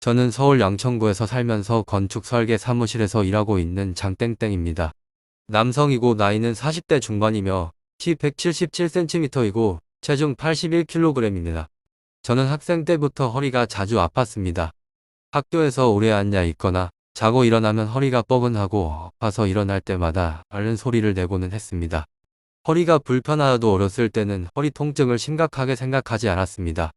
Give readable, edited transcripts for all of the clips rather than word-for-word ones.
저는 서울 양천구에서 살면서 건축 설계 사무실에서 일하고 있는 장땡땡입니다. 남성이고 나이는 40대 중반이며 키 177cm이고 체중 81kg입니다. 저는 학생 때부터 허리가 자주 아팠습니다. 학교에서 오래 앉아 있거나 자고 일어나면 허리가 뻐근하고 아파서 일어날 때마다 앓는 소리를 내고는 했습니다. 허리가 불편하여도 어렸을 때는 허리 통증을 심각하게 생각하지 않았습니다.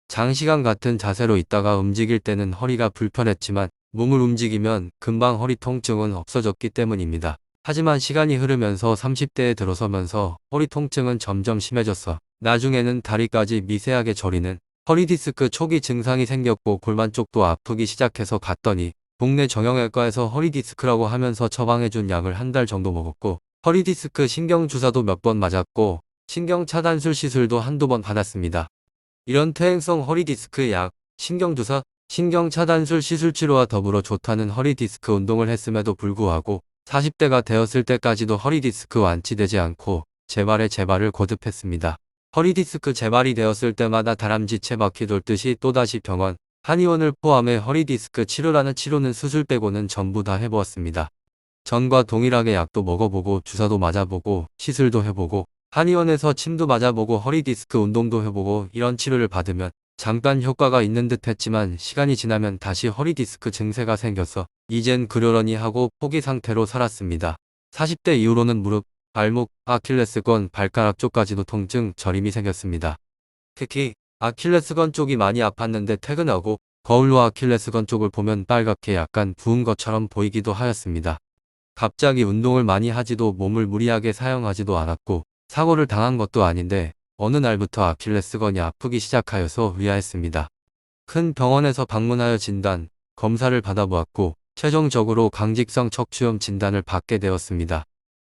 장시간 같은 자세로 있다가 움직일 때는 허리가 불편했지만 몸을 움직이면 금방 허리 통증은 없어졌기 때문입니다. 하지만 시간이 흐르면서 30대에 들어서면서 허리 통증은 점점 심해졌어. 나중에는 다리까지 미세하게 저리는 허리 디스크 초기 증상이 생겼고 골반 쪽도 아프기 시작해서 갔더니 동네 정형외과에서 허리 디스크라고 하면서 처방해준 약을 한 달 정도 먹었고 허리 디스크 신경 주사도 몇 번 맞았고 신경 차단술 시술도 한두 번 받았습니다. 이런 퇴행성 허리 디스크 약, 신경주사, 신경차단술 시술치료와 더불어 좋다는 허리 디스크 운동을 했음에도 불구하고 40대가 되었을 때까지도 허리 디스크 완치되지 않고 재발에 재발을 거듭했습니다. 허리 디스크 재발이 되었을 때마다 다람쥐채 바퀴 돌듯이 또다시 병원, 한의원을 포함해 허리 디스크 치료라는 치료는 수술 빼고는 전부 다 해보았습니다. 전과 동일하게 약도 먹어보고 주사도 맞아보고 시술도 해보고 한의원에서 침도 맞아보고 허리 디스크 운동도 해보고 이런 치료를 받으면 잠깐 효과가 있는 듯 했지만 시간이 지나면 다시 허리 디스크 증세가 생겨서 이젠 그러려니 하고 포기 상태로 살았습니다. 40대 이후로는 무릎, 발목, 아킬레스건, 발가락 쪽까지도 통증, 저림이 생겼습니다. 특히 아킬레스건 쪽이 많이 아팠는데 퇴근하고 거울로 아킬레스건 쪽을 보면 빨갛게 약간 부은 것처럼 보이기도 하였습니다. 갑자기 운동을 많이 하지도 몸을 무리하게 사용하지도 않았고 사고를 당한 것도 아닌데 어느 날부터 아킬레스건이 아프기 시작하여서 의아했습니다. 큰 병원에서 방문하여 진단, 검사를 받아보았고 최종적으로 강직성 척추염 진단을 받게 되었습니다.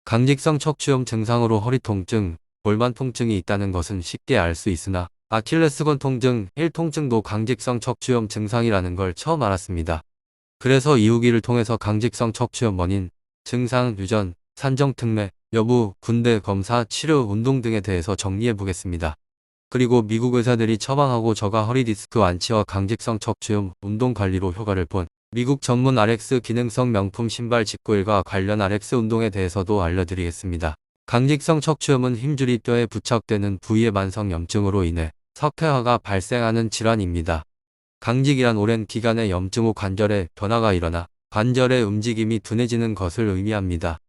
강직성 척추염 증상으로 허리 통증, 골반 통증이 있다는 것은 쉽게 알 수 있으나 아킬레스건 통증, 힐 통증도 강직성 척추염 증상이라는 걸 처음 알았습니다. 그래서 이후기를 통해서 강직성 척추염 원인, 증상, 유전, 산정 특례, 여부, 군대, 검사, 치료, 운동 등에 대해서 정리해 보겠습니다. 그리고 미국 의사들이 처방하고 저가 허리 디스크 완치와 강직성 척추염 운동 관리로 효과를 본 미국 전문 RX 기능성 명품 신발 직구일과 관련 RX 운동에 대해서도 알려드리겠습니다. 강직성 척추염은 힘줄이 뼈에 부착되는 부위의 만성 염증으로 인해 석회화가 발생하는 질환입니다. 강직이란 오랜 기간의 염증 후 관절에 변화가 일어나 관절의 움직임이 둔해지는 것을 의미합니다.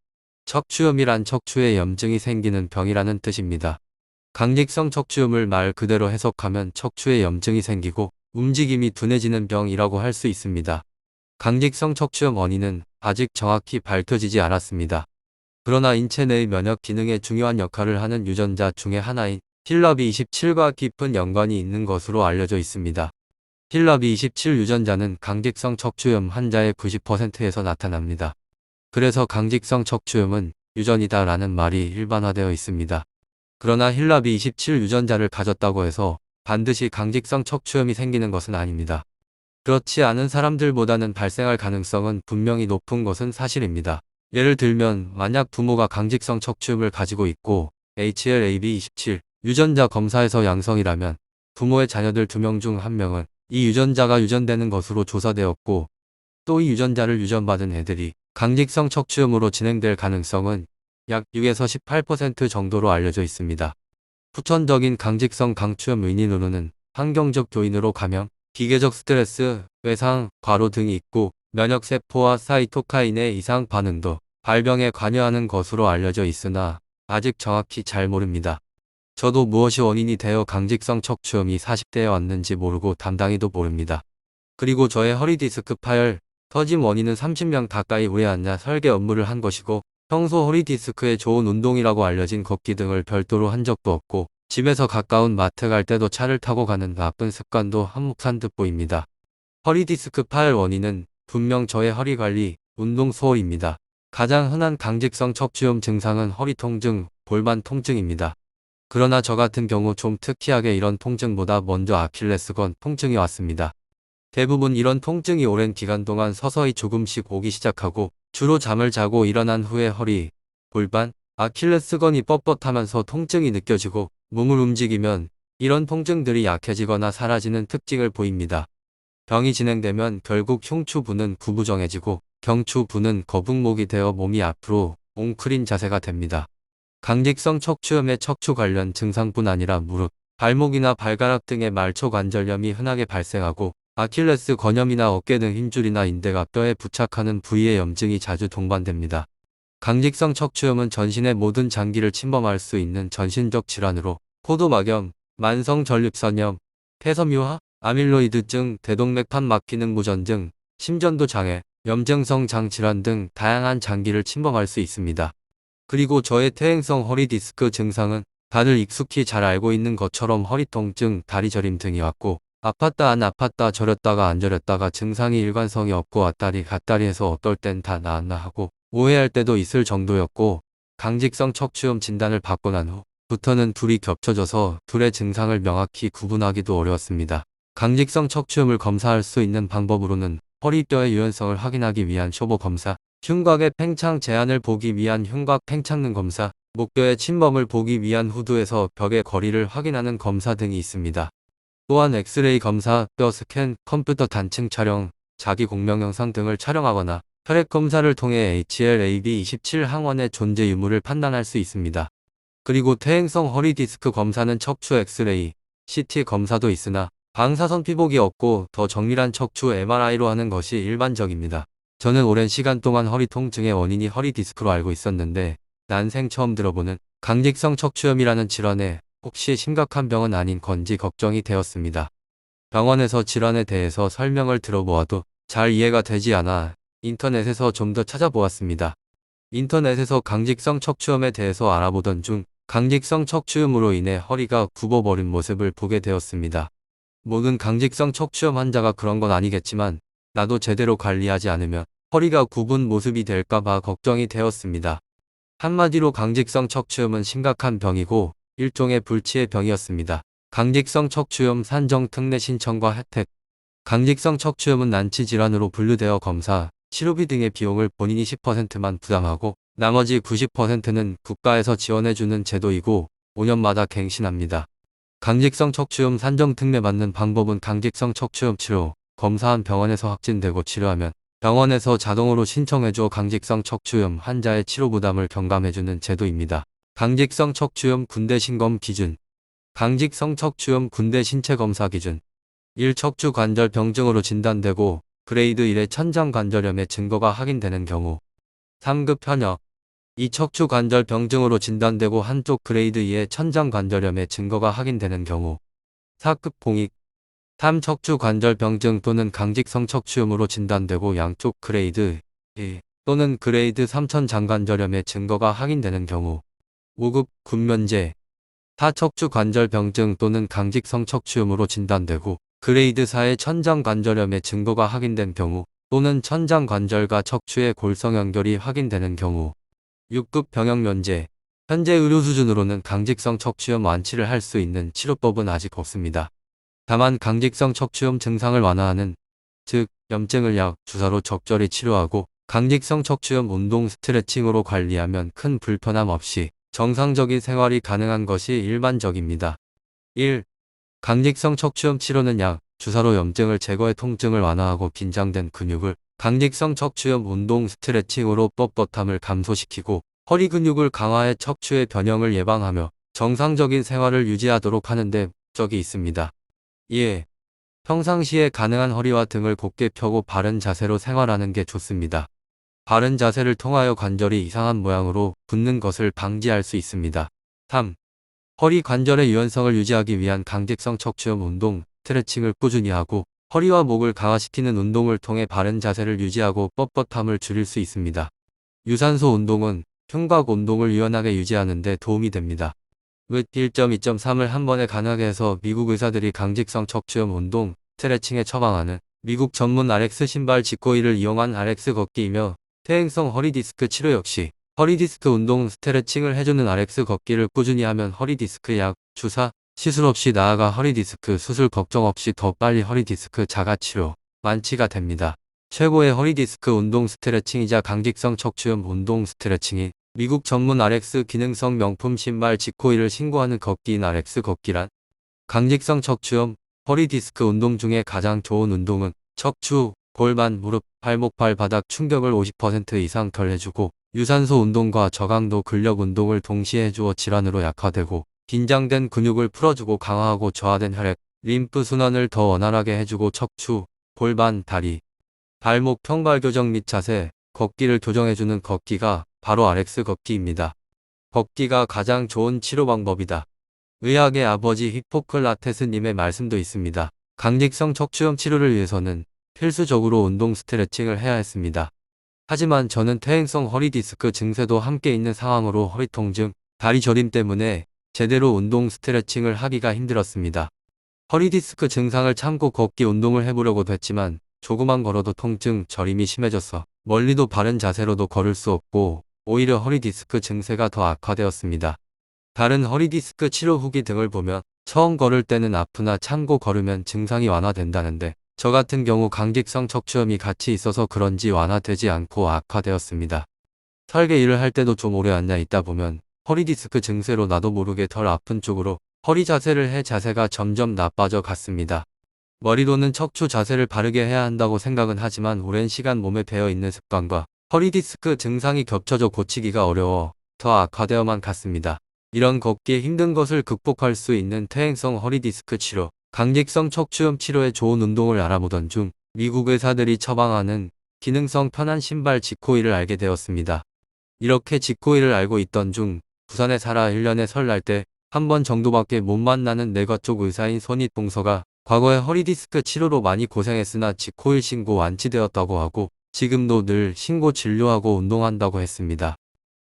척추염이란 척추에 염증이 생기는 병이라는 뜻입니다. 강직성 척추염을 말 그대로 해석하면 척추에 염증이 생기고 움직임이 둔해지는 병이라고 할 수 있습니다. 강직성 척추염 원인은 아직 정확히 밝혀지지 않았습니다. 그러나 인체 내의 면역 기능에 중요한 역할을 하는 유전자 중의 하나인 힐러비27과 깊은 연관이 있는 것으로 알려져 있습니다. 힐러비27 유전자는 강직성 척추염 환자의 90%에서 나타납니다. 그래서 강직성 척추염은 유전이다 라는 말이 일반화되어 있습니다. 그러나 힐러비27 유전자를 가졌다고 해서 반드시 강직성 척추염이 생기는 것은 아닙니다. 그렇지 않은 사람들보다는 발생할 가능성은 분명히 높은 것은 사실입니다. 예를 들면 만약 부모가 강직성 척추염을 가지고 있고 HLA-B27 유전자 검사에서 양성이라면 부모의 자녀들 2명 중 1명은 이 유전자가 유전되는 것으로 조사되었고 또 이 유전자를 유전받은 애들이 강직성 척추염으로 진행될 가능성은 약 6에서 18% 정도로 알려져 있습니다. 후천적인 강직성 강추염 원인으로는 환경적 요인으로 감염, 기계적 스트레스, 외상, 과로 등이 있고 면역세포와 사이토카인의 이상 반응도 발병에 관여하는 것으로 알려져 있으나 아직 정확히 잘 모릅니다. 저도 무엇이 원인이 되어 강직성 척추염이 40대에 왔는지 모르고 담당히도 모릅니다. 그리고 저의 허리 디스크 파열, 터짐 원인은 30명 가까이 오래 앉아 설계 업무를 한 것이고 평소 허리 디스크에 좋은 운동이라고 알려진 걷기 등을 별도로 한 적도 없고 집에서 가까운 마트 갈 때도 차를 타고 가는 나쁜 습관도 한몫한 듯 보입니다. 허리 디스크 파열 원인은 분명 저의 허리 관리, 운동 소홀입니다. 가장 흔한 강직성 척추염 증상은 허리 통증, 골반 통증입니다. 그러나 저 같은 경우 좀 특이하게 이런 통증보다 먼저 아킬레스건 통증이 왔습니다. 대부분 이런 통증이 오랜 기간 동안 서서히 조금씩 오기 시작하고 주로 잠을 자고 일어난 후에 허리, 골반, 아킬레스건이 뻣뻣하면서 통증이 느껴지고 몸을 움직이면 이런 통증들이 약해지거나 사라지는 특징을 보입니다. 병이 진행되면 결국 흉추부는 구부정해지고 경추부는 거북목이 되어 몸이 앞으로 웅크린 자세가 됩니다. 강직성 척추염의 척추 관련 증상뿐 아니라 무릎, 발목이나 발가락 등의 말초 관절염이 흔하게 발생하고 아킬레스 건염이나 어깨 등 힘줄이나 인대가 뼈에 부착하는 부위의 염증이 자주 동반됩니다. 강직성 척추염은 전신의 모든 장기를 침범할 수 있는 전신적 질환으로 포도막염, 만성 전립선염, 폐섬유화, 아밀로이드증, 대동맥판 막히능 무전증, 심전도 장애, 염증성 장질환 등 다양한 장기를 침범할 수 있습니다. 그리고 저의 퇴행성 허리 디스크 증상은 다들 익숙히 잘 알고 있는 것처럼 허리 통증, 다리 저림 등이 왔고 아팠다 안 아팠다 저렸다가 안 저렸다가 증상이 일관성이 없고 왔다리 갔다리 해서 어떨 땐 다 나았나 하고 오해할 때도 있을 정도였고 강직성 척추염 진단을 받고 난 후부터는 둘이 겹쳐져서 둘의 증상을 명확히 구분하기도 어려웠습니다. 강직성 척추염을 검사할 수 있는 방법으로는 허리뼈의 유연성을 확인하기 위한 쇼보 검사, 흉곽의 팽창 제한을 보기 위한 흉곽 팽창능 검사, 목뼈의 침범을 보기 위한 후두에서 벽의 거리를 확인하는 검사 등이 있습니다. 또한 엑스레이 검사, 뼈 스캔, 컴퓨터 단층 촬영, 자기 공명 영상 등을 촬영하거나 혈액 검사를 통해 HLA-B27 항원의 존재 유무를 판단할 수 있습니다. 그리고 퇴행성 허리 디스크 검사는 척추 엑스레이, CT 검사도 있으나 방사선 피복이 없고 더 정밀한 척추 MRI로 하는 것이 일반적입니다. 저는 오랜 시간 동안 허리 통증의 원인이 허리 디스크로 알고 있었는데 난생 처음 들어보는 강직성 척추염이라는 질환에 혹시 심각한 병은 아닌 건지 걱정이 되었습니다. 병원에서 질환에 대해서 설명을 들어보아도 잘 이해가 되지 않아 인터넷에서 좀 더 찾아보았습니다. 인터넷에서 강직성 척추염에 대해서 알아보던 중 강직성 척추염으로 인해 허리가 굽어버린 모습을 보게 되었습니다. 모든 강직성 척추염 환자가 그런 건 아니겠지만 나도 제대로 관리하지 않으면 허리가 굽은 모습이 될까봐 걱정이 되었습니다. 한마디로 강직성 척추염은 심각한 병이고 일종의 불치의 병이었습니다. 강직성 척추염 산정 특례 신청과 혜택. 강직성 척추염은 난치 질환으로 분류되어 검사, 치료비 등의 비용을 본인이 10%만 부담하고 나머지 90%는 국가에서 지원해주는 제도이고 5년마다 갱신합니다. 강직성 척추염 산정 특례 받는 방법은 강직성 척추염 치료, 검사한 병원에서 확진되고 치료하면 병원에서 자동으로 신청해줘 강직성 척추염 환자의 치료 부담을 경감해주는 제도입니다. 강직성 척추염 군대 신검 기준. 강직성 척추염 군대 신체 검사 기준. 1. 척추 관절 병증으로 진단되고 그레이드 1의 천장 관절염의 증거가 확인되는 경우. 3급 현역. 2. 척추 관절 병증으로 진단되고 한쪽 그레이드 2의 천장 관절염의 증거가 확인되는 경우. 4급 봉익. 3. 척추 관절 병증 또는 강직성 척추염으로 진단되고 양쪽 그레이드 1 또는 그레이드 3 천장 관절염의 증거가 확인되는 경우. 5급 군면제. 4. 척추 관절 병증 또는 강직성 척추염으로 진단되고 그레이드 4의 천장 관절염의 증거가 확인된 경우 또는 천장 관절과 척추의 골성 연결이 확인되는 경우. 6급 병역 면제. 현재 의료 수준으로는 강직성 척추염 완치를 할 수 있는 치료법은 아직 없습니다. 다만 강직성 척추염 증상을 완화하는, 즉 염증을 약, 주사로 적절히 치료하고 강직성 척추염 운동 스트레칭으로 관리하면 큰 불편함 없이 정상적인 생활이 가능한 것이 일반적입니다. 1. 강직성 척추염 치료는 약, 주사로 염증을 제거해 통증을 완화하고 긴장된 근육을 강직성 척추염 운동 스트레칭으로 뻣뻣함을 감소시키고 허리 근육을 강화해 척추의 변형을 예방하며 정상적인 생활을 유지하도록 하는 데 목적이 있습니다. 2. 평상시에 가능한 허리와 등을 곧게 펴고 바른 자세로 생활하는 게 좋습니다. 바른 자세를 통하여 관절이 이상한 모양으로 굳는 것을 방지할 수 있습니다. 3. 허리 관절의 유연성을 유지하기 위한 강직성 척추염 운동, 스트레칭을 꾸준히 하고 허리와 목을 강화시키는 운동을 통해 바른 자세를 유지하고 뻣뻣함을 줄일 수 있습니다. 유산소 운동은 흉곽 운동을 유연하게 유지하는 데 도움이 됩니다. 윗 1.2.3을 한 번에 가능하게 해서 미국 의사들이 강직성 척추염 운동, 스트레칭에 처방하는 미국 전문 RX 신발 직구이를 이용한 RX 걷기이며 퇴행성 허리 디스크 치료 역시 허리 디스크 운동 스트레칭을 해주는 RX 걷기를 꾸준히 하면 허리 디스크 약, 주사, 시술 없이 나아가 허리 디스크 수술 걱정 없이 더 빨리 허리 디스크 자가 치료, 완치가 됩니다. 최고의 허리 디스크 운동 스트레칭이자 강직성 척추염 운동 스트레칭인 미국 전문 RX 기능성 명품 신발 직코이를 신고하는 걷기인 RX 걷기란 강직성 척추염, 허리 디스크 운동 중에 가장 좋은 운동은 척추, 골반, 무릎, 발목, 발바닥 충격을 50% 이상 덜 해주고 유산소 운동과 저강도 근력 운동을 동시에 해주어 질환으로 약화되고 긴장된 근육을 풀어주고 강화하고 저하된 혈액, 림프 순환을 더 원활하게 해주고 척추, 골반, 다리, 발목 평발 교정 및 자세, 걷기를 교정해주는 걷기가 바로 RX 걷기입니다. 걷기가 가장 좋은 치료 방법이다. 의학의 아버지 히포크라테스님의 말씀도 있습니다. 강직성 척추염 치료를 위해서는 필수적으로 운동 스트레칭을 해야 했습니다. 하지만 저는 퇴행성 허리 디스크 증세도 함께 있는 상황으로 허리 통증, 다리 저림 때문에 제대로 운동 스트레칭을 하기가 힘들었습니다. 허리 디스크 증상을 참고 걷기 운동을 해보려고도 했지만 조금만 걸어도 통증, 저림이 심해져서 멀리도 바른 자세로도 걸을 수 없고 오히려 허리 디스크 증세가 더 악화되었습니다. 다른 허리 디스크 치료 후기 등을 보면 처음 걸을 때는 아프나 참고 걸으면 증상이 완화된다는데 저 같은 경우 강직성 척추염이 같이 있어서 그런지 완화되지 않고 악화되었습니다. 설계 일을 할 때도 좀 오래 앉아 있다 보면 허리 디스크 증세로 나도 모르게 덜 아픈 쪽으로 허리 자세를 해 자세가 점점 나빠져 갔습니다. 머리로는 척추 자세를 바르게 해야 한다고 생각은 하지만 오랜 시간 몸에 배어 있는 습관과 허리 디스크 증상이 겹쳐져 고치기가 어려워 더 악화되어만 갔습니다. 이런 걷기에 힘든 것을 극복할 수 있는 퇴행성 허리 디스크 치료, 강직성 척추염 치료에 좋은 운동을 알아보던 중 미국 의사들이 처방하는 기능성 편한 신발 지코일을 알게 되었습니다. 이렇게 지코일을 알고 있던 중 부산에 살아 1년의 설날 때 한 번 정도밖에 못 만나는 내과 쪽 의사인 손익봉서가 과거에 허리 디스크 치료로 많이 고생했으나 지코일 신고 완치되었다고 하고 지금도 늘 신고 진료하고 운동한다고 했습니다.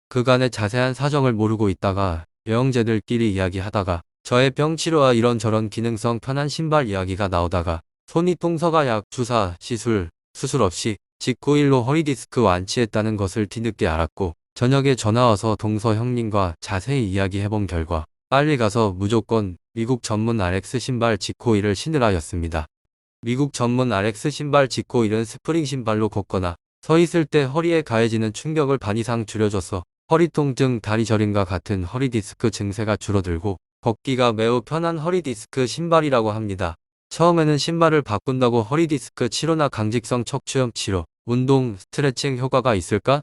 그간의 자세한 사정을 모르고 있다가 여형제들끼리 이야기하다가 저의 병 치료와 이런저런 기능성 편한 신발 이야기가 나오다가 손익봉서가 약, 주사, 시술, 수술 없이 지코일로 허리 디스크 완치했다는 것을 뒤늦게 알았고 저녁에 전화와서 동서 형님과 자세히 이야기해본 결과 빨리 가서 무조건 미국 전문 RX 신발 지코일을 신으라였습니다. 미국 전문 RX 신발 지코일은 스프링 신발로 걷거나 서 있을 때 허리에 가해지는 충격을 반 이상 줄여줘서 허리 통증, 다리 저림과 같은 허리 디스크 증세가 줄어들고 걷기가 매우 편한 허리 디스크 신발이라고 합니다. 처음에는 신발을 바꾼다고 허리 디스크 치료나 강직성 척추염 치료, 운동, 스트레칭 효과가 있을까?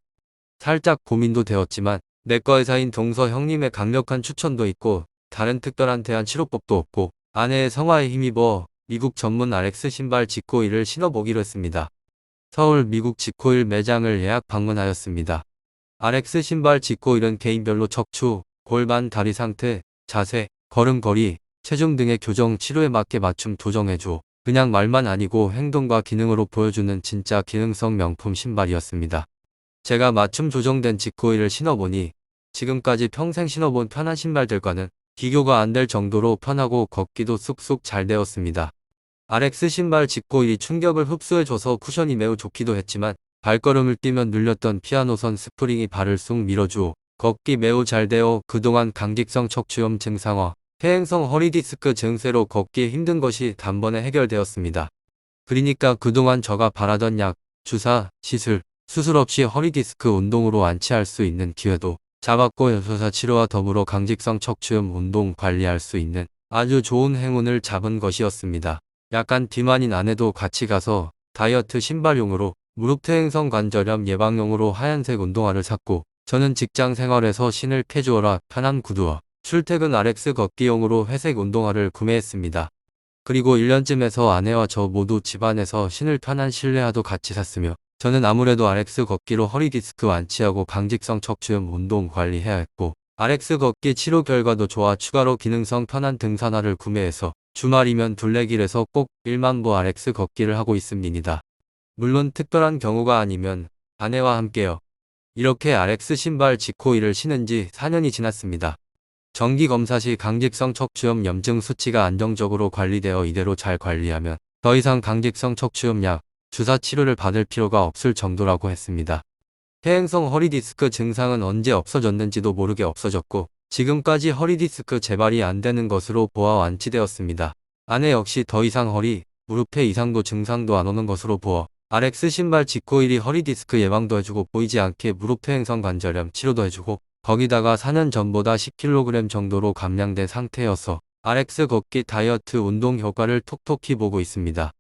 살짝 고민도 되었지만 내과 의사인 동서 형님의 강력한 추천도 있고 다른 특별한 대안 치료법도 없고 아내의 성화에 힘입어 미국 전문 RX 신발 지코일을 신어보기로 했습니다. 서울 미국 지코일 매장을 예약 방문하였습니다. RX 신발 지코일은 개인별로 척추, 골반, 다리 상태, 자세, 걸음걸이, 체중 등의 교정 치료에 맞게 맞춤 조정해줘. 그냥 말만 아니고 행동과 기능으로 보여주는 진짜 기능성 명품 신발이었습니다. 제가 맞춤 조정된 지코일을 신어보니 지금까지 평생 신어본 편한 신발들과는 비교가 안 될 정도로 편하고 걷기도 쑥쑥 잘 되었습니다. RX 신발 지코일이 충격을 흡수해줘서 쿠션이 매우 좋기도 했지만 발걸음을 뛰면 눌렸던 피아노선 스프링이 발을 쑥 밀어주어 걷기 매우 잘 되어 그동안 강직성 척추염 증상화, 퇴행성 허리 디스크 증세로 걷기 힘든 것이 단번에 해결되었습니다. 그러니까 그동안 저가 바라던 약, 주사, 시술, 수술 없이 허리 디스크 운동으로 완치할 수 있는 기회도 잡았고 여소사 치료와 더불어 강직성 척추염 운동 관리할 수 있는 아주 좋은 행운을 잡은 것이었습니다. 약간 비만인 아내도 같이 가서 다이어트 신발용으로 무릎 퇴행성 관절염 예방용으로 하얀색 운동화를 샀고 저는 직장 생활에서 신을 캐주얼화 편한 구두와 출퇴근 RX 걷기용으로 회색 운동화를 구매했습니다. 그리고 1년쯤에서 아내와 저 모두 집안에서 신을 편한 실내화도 같이 샀으며 저는 아무래도 RX 걷기로 허리 디스크 완치하고 강직성 척추염 운동 관리해야 했고 RX 걷기 치료 결과도 좋아 추가로 기능성 편한 등산화를 구매해서 주말이면 둘레길에서 꼭 1만 보 RX 걷기를 하고 있습니다. 물론 특별한 경우가 아니면 아내와 함께요. 이렇게 RX 신발 지코일을 신은 지 4년이 지났습니다. 정기검사 시 강직성 척추염 염증 수치가 안정적으로 관리되어 이대로 잘 관리하면 더 이상 강직성 척추염 약, 주사 치료를 받을 필요가 없을 정도라고 했습니다. 퇴행성 허리 디스크 증상은 언제 없어졌는지도 모르게 없어졌고 지금까지 허리 디스크 재발이 안 되는 것으로 보아 완치되었습니다. 아내 역시 더 이상 허리, 무릎 회 이상도 증상도 안 오는 것으로 보아 RX 신발 지코일이 허리 디스크 예방도 해주고 보이지 않게 무릎 퇴행성 관절염 치료도 해주고 거기다가 4년 전보다 10kg 정도로 감량된 상태여서 RX 걷기 다이어트 운동 효과를 톡톡히 보고 있습니다.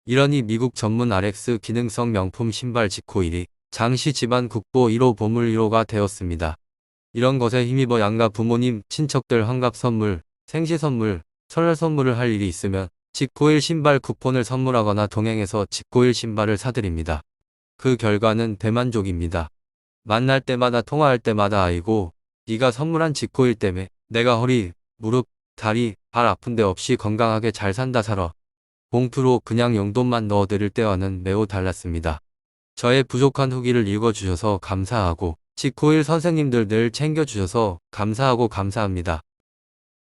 이러니 미국 전문 RX 기능성 명품 신발 지코 1위, 장시 집안 국보 1호 보물 1호가 되었습니다. 이런 것에 힘입어 양가 부모님, 친척들 환갑 선물, 생시 선물, 설날 선물을 할 일이 있으면 지코1 신발 쿠폰을 선물하거나 동행해서 지코1 신발을 사드립니다. 그 결과는 대만족입니다. 만날 때마다 통화할 때마다 아이고 네가 선물한 지코1 때문에 내가 허리, 무릎, 다리, 발 아픈데 없이 건강하게 잘 산다 살아. 봉투로 그냥 용돈만 넣어드릴 때와는 매우 달랐습니다. 저의 부족한 후기를 읽어주셔서 감사하고 지코1 선생님들 늘 챙겨주셔서 감사하고 감사합니다.